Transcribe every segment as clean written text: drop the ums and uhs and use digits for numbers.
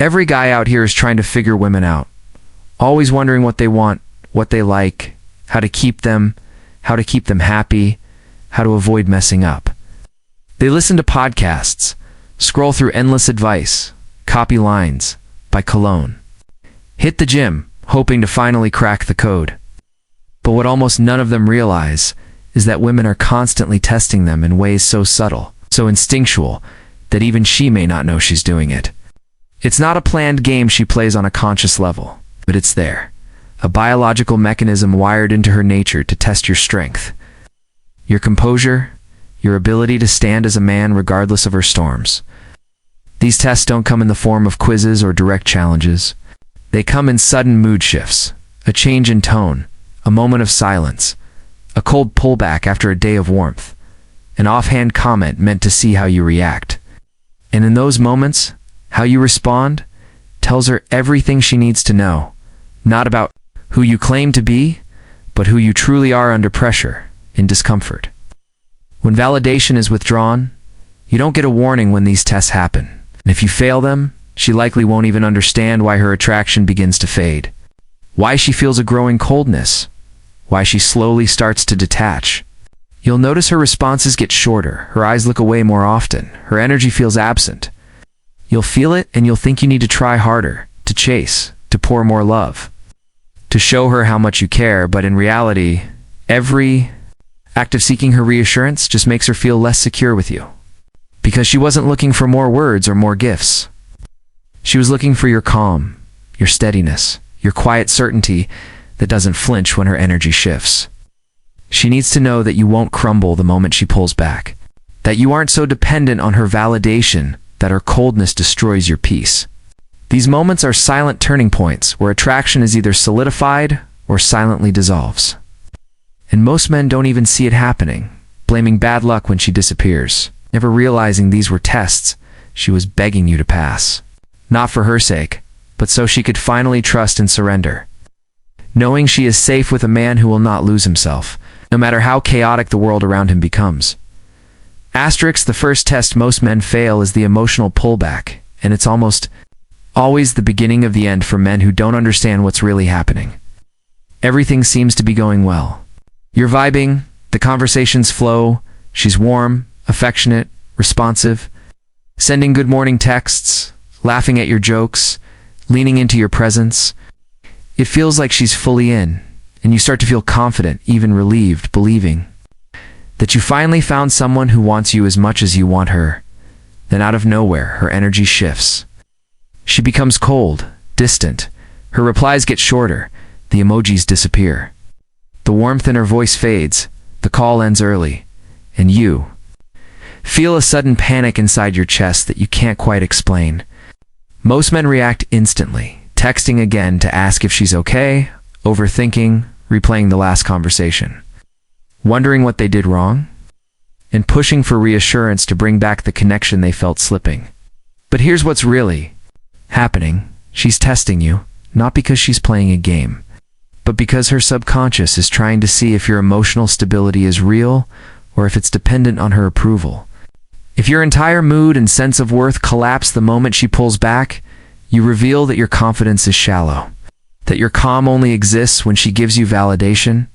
Every guy out here is trying to figure women out, always wondering what they want, what they like, how to keep them happy, how to avoid messing up. They listen to podcasts, scroll through endless advice, copy lines by Cologne, hit the gym, hoping to finally crack the code. But what almost none of them realize is that women are constantly testing them in ways so subtle, so instinctual, that even she may not know she's doing it. It's not a planned game she plays on a conscious level, but it's there, a biological mechanism wired into her nature to test your strength, your composure, your ability to stand as a man regardless of her storms. These tests don't come in the form of quizzes or direct challenges. They come in sudden mood shifts, a change in tone, a moment of silence, a cold pullback after a day of warmth, an offhand comment meant to see how you react. And in those moments, how you respond tells her everything she needs to know, not about who you claim to be, but who you truly are under pressure, in discomfort. When validation is withdrawn, you don't get a warning when these tests happen. And if you fail them, she likely won't even understand why her attraction begins to fade, why she feels a growing coldness, why she slowly starts to detach. You'll notice her responses get shorter, her eyes look away more often, her energy feels absent. You'll feel it and you'll think you need to try harder, to chase, to pour more love, to show her how much you care, but in reality, every act of seeking her reassurance just makes her feel less secure with you. Because she wasn't looking for more words or more gifts. She was looking for your calm, your steadiness, your quiet certainty that doesn't flinch when her energy shifts. She needs to know that you won't crumble the moment she pulls back, that you aren't so dependent on her validation that her coldness destroys your peace. These moments are silent turning points where attraction is either solidified or silently dissolves. And most men don't even see it happening, blaming bad luck when she disappears, never realizing these were tests she was begging you to pass. Not for her sake, but so she could finally trust and surrender, knowing she is safe with a man who will not lose himself, no matter how chaotic the world around him becomes. Asterisk, the first test most men fail is the emotional pullback, and it's almost always the beginning of the end for men who don't understand what's really happening. Everything seems to be going well. You're vibing, the conversations flow, she's warm, affectionate, responsive, sending good morning texts, laughing at your jokes, leaning into your presence. It feels like she's fully in, and you start to feel confident, even relieved, believing that you finally found someone who wants you as much as you want her. Then out of nowhere, her energy shifts. She becomes cold, distant. Her replies get shorter. The emojis disappear. The warmth in her voice fades. The call ends early. And you feel a sudden panic inside your chest that you can't quite explain. Most men react instantly, texting again to ask if she's okay, overthinking, replaying the last conversation, wondering what they did wrong, and pushing for reassurance to bring back the connection they felt slipping. But here's what's really happening. She's testing you, not because she's playing a game, but because her subconscious is trying to see if your emotional stability is real or if it's dependent on her approval. If your entire mood and sense of worth collapse the moment she pulls back, you reveal that your confidence is shallow, that your calm only exists when she gives you validation,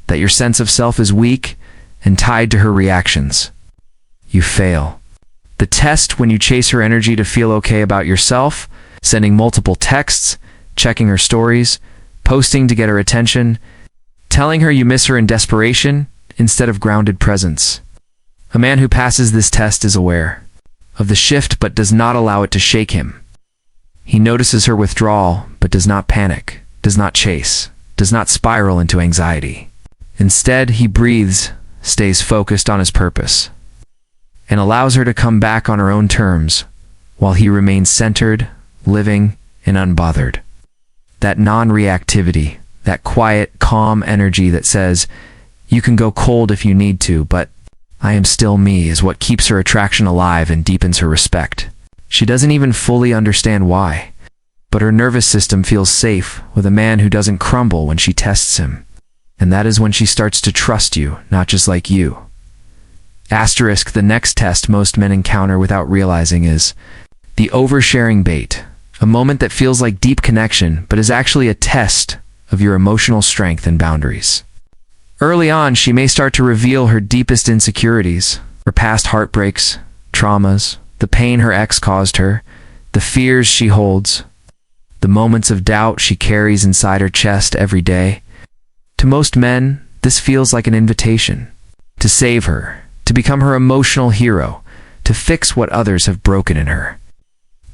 that your sense of self is weak and tied to her reactions. You fail. The test when you chase her energy to feel okay about yourself, sending multiple texts, checking her stories, posting to get her attention, telling her you miss her in desperation instead of grounded presence. A man who passes this test is aware of the shift but does not allow it to shake him. He notices her withdrawal but does not panic, does not chase, does not spiral into anxiety. Instead, he breathes, stays focused on his purpose, and allows her to come back on her own terms while he remains centered, living, and unbothered. That non-reactivity, that quiet, calm energy that says, you can go cold if you need to, but I am still me, is what keeps her attraction alive and deepens her respect. She doesn't even fully understand why, but her nervous system feels safe with a man who doesn't crumble when she tests him. And that is when she starts to trust you, not just like you. Asterisk, the next test most men encounter without realizing is the oversharing bait, a moment that feels like deep connection but is actually a test of your emotional strength and boundaries. Early on, she may start to reveal her deepest insecurities, her past heartbreaks, traumas, the pain her ex caused her, the fears she holds, the moments of doubt she carries inside her chest every day. To most men, this feels like an invitation to save her, to become her emotional hero, to fix what others have broken in her.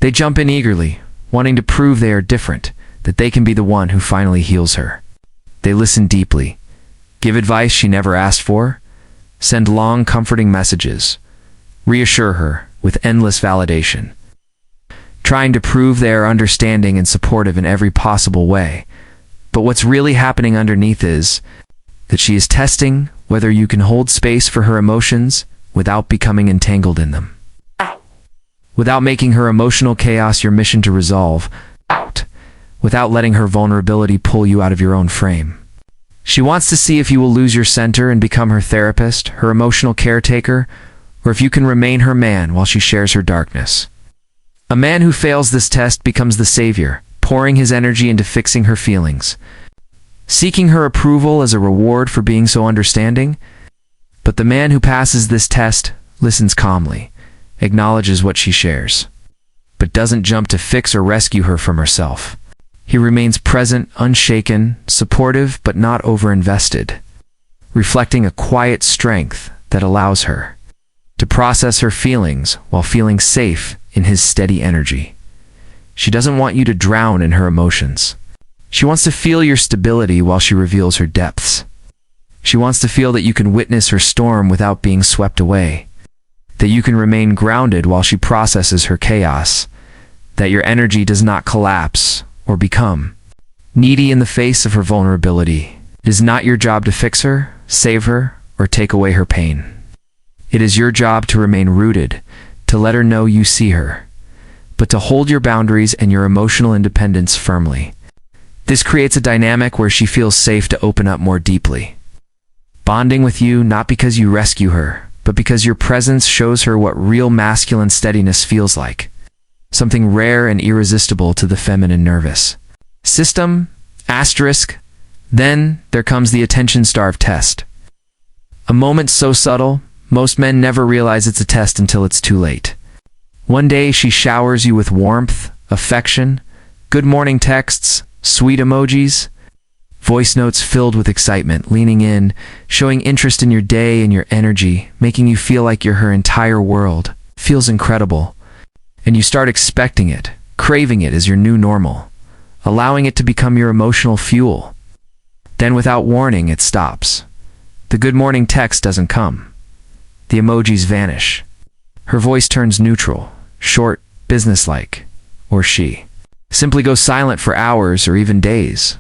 They jump in eagerly, wanting to prove they are different, that they can be the one who finally heals her. They listen deeply, give advice she never asked for, send long, comforting messages, reassure her with endless validation, trying to prove they are understanding and supportive in every possible way. But what's really happening underneath is that she is testing whether you can hold space for her emotions without becoming entangled in them, without making her emotional chaos your mission to resolve, without letting her vulnerability pull you out of your own frame. She wants to see if you will lose your center and become her therapist, her emotional caretaker, or if you can remain her man while she shares her darkness. A man who fails this test becomes the savior, pouring his energy into fixing her feelings, seeking her approval as a reward for being so understanding. But the man who passes this test listens calmly, acknowledges what she shares, but doesn't jump to fix or rescue her from herself. He remains present, unshaken, supportive, but not overinvested, reflecting a quiet strength that allows her to process her feelings while feeling safe in his steady energy. She doesn't want you to drown in her emotions. She wants to feel your stability while she reveals her depths. She wants to feel that you can witness her storm without being swept away, that you can remain grounded while she processes her chaos, that your energy does not collapse or become needy in the face of her vulnerability. It is not your job to fix her, save her, or take away her pain. It is your job to remain rooted, to let her know you see her, but to hold your boundaries and your emotional independence firmly. This creates a dynamic where she feels safe to open up more deeply, bonding with you not because you rescue her, but because your presence shows her what real masculine steadiness feels like, something rare and irresistible to the feminine nervous system. Asterisk. Then there comes the attention-starved test. A moment so subtle, most men never realize it's a test until it's too late. One day she showers you with warmth, affection, good morning texts, sweet emojis, voice notes filled with excitement, leaning in, showing interest in your day and your energy, making you feel like you're her entire world. Feels incredible. And you start expecting it, craving it as your new normal, allowing it to become your emotional fuel. Then without warning, it stops. The good morning text doesn't come. The emojis vanish. Her voice turns neutral, short, businesslike, or she simply goes silent for hours or even days.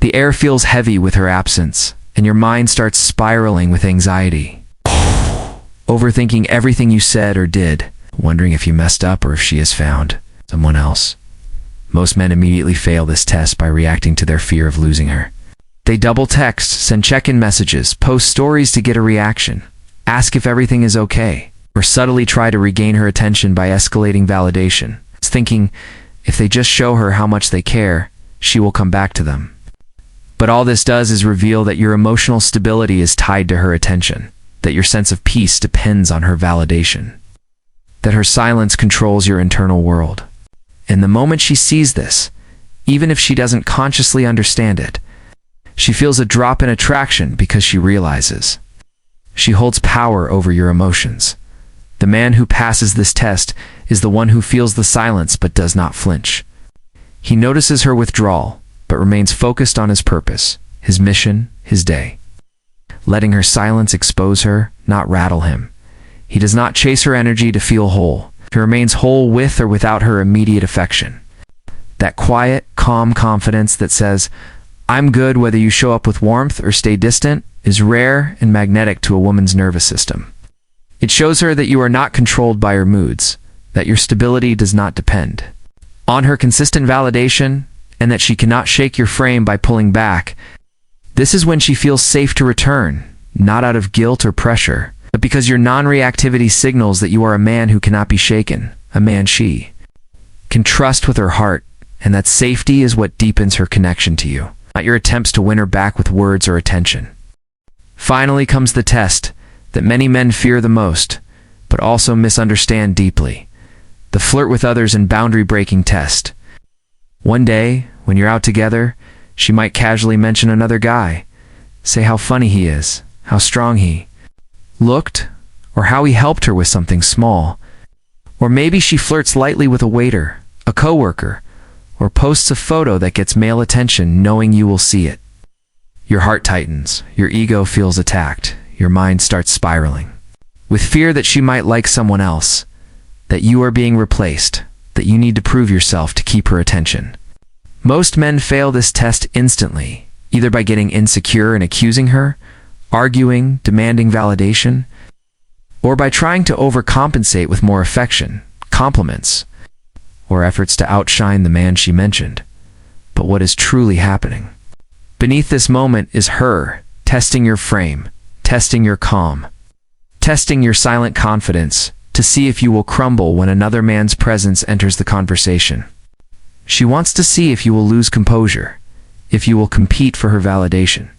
The air feels heavy with her absence, and your mind starts spiraling with anxiety, overthinking everything you said or did, wondering if you messed up or if she has found someone else. Most men immediately fail this test by reacting to their fear of losing her. They double text, send check-in messages, post stories to get a reaction, ask if everything is okay, or subtly try to regain her attention by escalating validation, thinking if they just show her how much they care, she will come back to them. But all this does is reveal that your emotional stability is tied to her attention, that your sense of peace depends on her validation, that her silence controls your internal world. And the moment she sees this, even if she doesn't consciously understand it, she feels a drop in attraction because she realizes she holds power over your emotions. The man who passes this test is the one who feels the silence but does not flinch. He notices her withdrawal, but remains focused on his purpose, his mission, his day, letting her silence expose her, not rattle him. He does not chase her energy to feel whole. He remains whole with or without her immediate affection. That quiet, calm confidence that says, "I'm good whether you show up with warmth or stay distant," is rare and magnetic to a woman's nervous system. It shows her that you are not controlled by her moods, that your stability does not depend on her consistent validation, and that she cannot shake your frame by pulling back. This is when she feels safe to return, not out of guilt or pressure, but because your non-reactivity signals that you are a man who cannot be shaken, a man she can trust with her heart, and that safety is what deepens her connection to you, not your attempts to win her back with words or attention. Finally comes the test that many men fear the most, but also misunderstand deeply: the flirt with others and boundary-breaking test. One day, when you're out together, she might casually mention another guy, say how funny he is, how strong he looked, or how he helped her with something small. Or maybe she flirts lightly with a waiter, a coworker, or posts a photo that gets male attention knowing you will see it. Your heart tightens, your ego feels attacked, your mind starts spiraling, with fear that she might like someone else, that you are being replaced, that you need to prove yourself to keep her attention. Most men fail this test instantly, either by getting insecure and accusing her, arguing, demanding validation, or by trying to overcompensate with more affection, compliments, or efforts to outshine the man she mentioned. But what is truly happening beneath this moment is her testing your frame, testing your calm, testing your silent confidence to see if you will crumble when another man's presence enters the conversation. She wants to see if you will lose composure, if you will compete for her validation,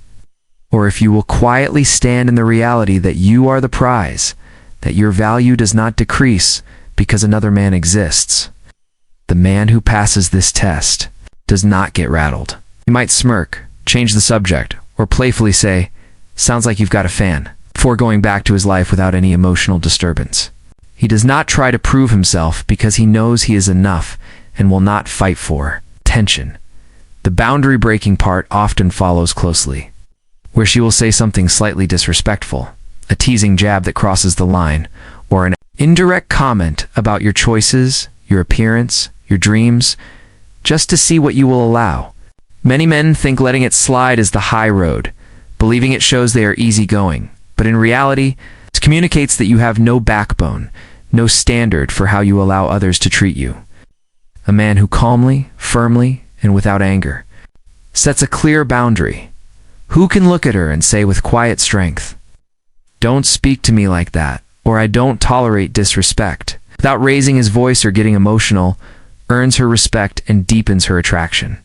or if you will quietly stand in the reality that you are the prize, that your value does not decrease because another man exists. The man who passes this test does not get rattled. He might smirk, change the subject, or playfully say, "Sounds like you've got a fan," before going back to his life without any emotional disturbance. He does not try to prove himself because he knows he is enough and will not fight for tension. The boundary-breaking part often follows closely, where she will say something slightly disrespectful, a teasing jab that crosses the line, or an indirect comment about your choices, your appearance, your dreams, just to see what you will allow. Many men think letting it slide is the high road, believing it shows they are easygoing, but in reality, it communicates that you have no backbone, no standard for how you allow others to treat you. A man who calmly, firmly, and without anger sets a clear boundary. Who can look at her and say with quiet strength, "Don't speak to me like that," or "I don't tolerate disrespect," without raising his voice or getting emotional, earns her respect and deepens her attraction.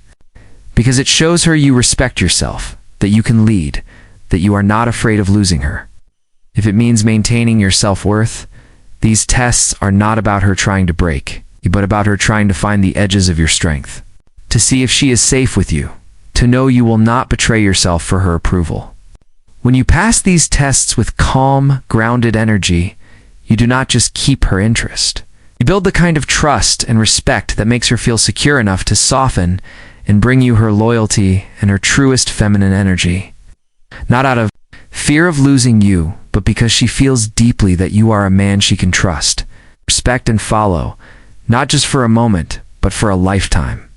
Because it shows her you respect yourself, that you can lead, that you are not afraid of losing her. If it means maintaining your self-worth, these tests are not about her trying to break, but about her trying to find the edges of your strength, to see if she is safe with you, to know you will not betray yourself for her approval. When you pass these tests with calm, grounded energy, you do not just keep her interest. You build the kind of trust and respect that makes her feel secure enough to soften and bring you her loyalty and her truest feminine energy. Not out of fear of losing you, but because she feels deeply that you are a man she can trust, respect, and follow, not just for a moment, but for a lifetime.